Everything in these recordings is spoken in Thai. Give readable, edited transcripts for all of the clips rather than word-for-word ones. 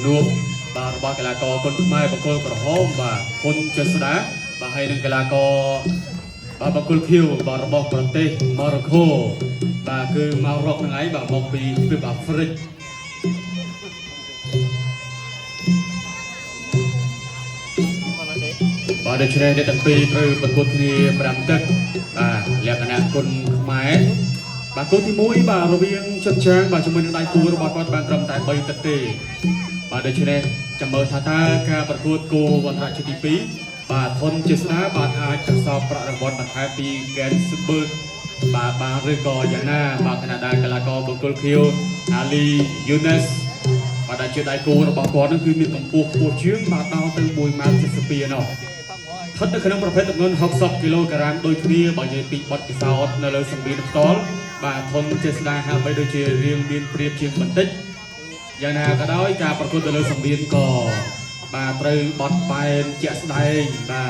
នួบาร์บากลากอคนไม่บางคนกระห้อมบาคนเจษดาบาให้นังกลากอบาบางคนคิวบาร์บอกประเทศมาร็อกโกบาคือมาร็อกนังไงบามองปีเป็นบาฟริกบาเดชเนเดตังปีหรือประกวดที่ประดับตึกเรียกคณะคนหมายบางคนที่มุ้ยบาระเบียงชันช้างบาจมูกในตัวระบาดบางกรมแต่ใบตัดตีบาเดชเนจำเบอร์ท่าตาการประกวดโกวันราชทิปีบาทนเจษณาบาอาจจะสอบประดับบอลบาท้ายปีแกนสเบิร์กบาเรือกอย่างหน้าบาคณะดากลากอบางคนคิวอาลียูเนสบาดาเจไดโกระบาดก่อนนั่นคือมีต่างปูปูเชื้อบาดเอาตึงบุยมาเจสเปียนอทัดในขนมประเภทจำนวน60 กิโลกรัมโดยที่บางอย่างปีบอดกิซาอดในเลยสังเวียนตอลบาทนเจษดาหาไปโดยเฉลี่ยเรียงเบียนเปรียบเชียงบันทึกอย่างนาก็ได้การประกวดในเลยสังเวียนก่อบาตรึงบอดไปเจษดาบา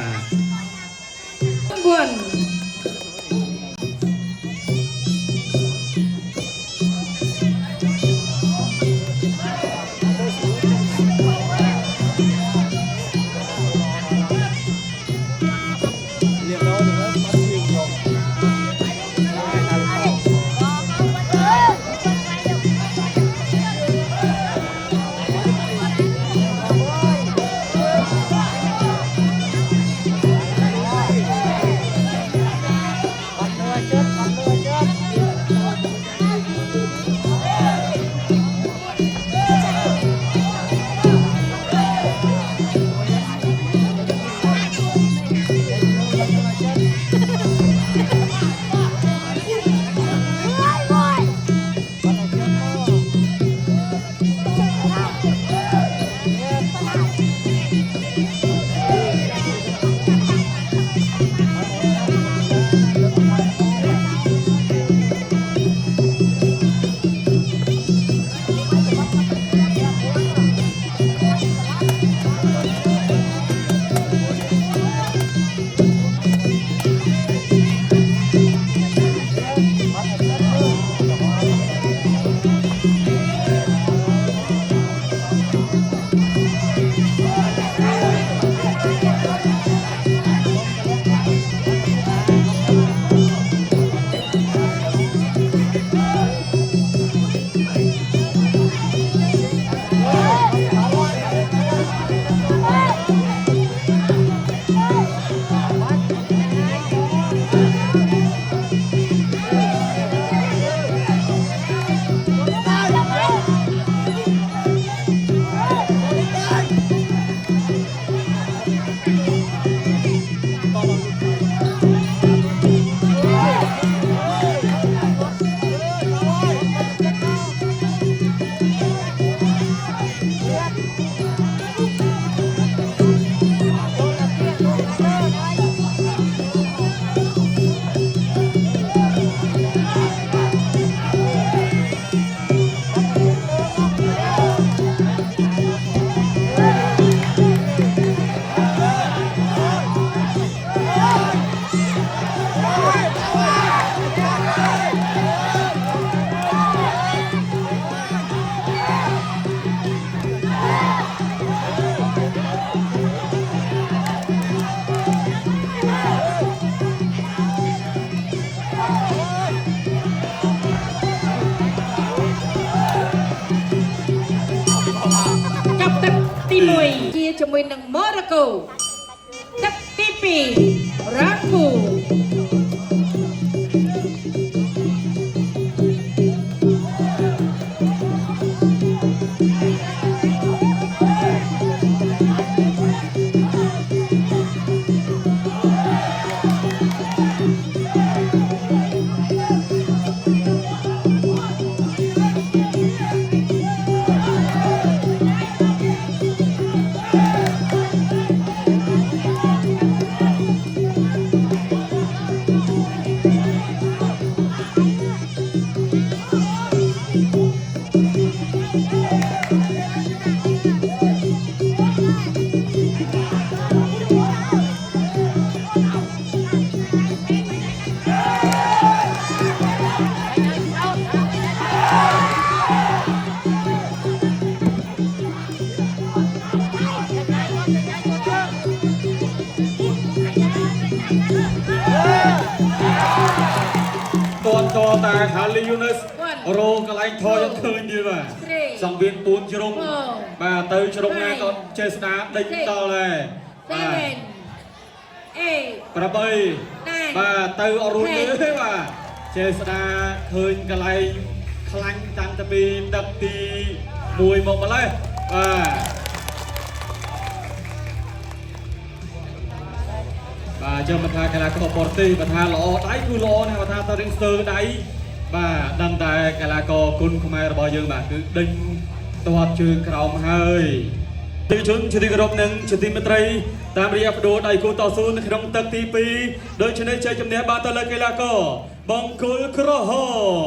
บวนจมูกหนังโมร็อกโกตักทีปีรักกู តតែហាលីយូនិសរោកន្លែងថយឃើញយីបាទសង្វៀនពួនជ្រុងបាទទៅជ្រុងណាក៏ចេស្តាដេញដល់ដែរបាទ8បាទទៅអរុញទេបាទចេស្តាឃើញកន្លែងខ្លាញ់តាំងពីដឹកទី1មកម្លេះបាទចាំមកថាកីឡាករបរទេសបើថាល្អដៃគឺល្អណាស់បើថាតរៀងស្ទើរដៃបាទដឹងតែកីឡាករគុណខ្មែររបស់យើងបាទគឺដេញទាត់ជើងក្រោមហើយទីជនជាទីគោរពនិងជាទីមេត្រីតាមរយៈបដូរដៃគូតស៊ូនៅក្នុងទឹកទី2ដូច្នេះជ័យជំនះបានទៅលើកីឡាករបង្គោលក្រហម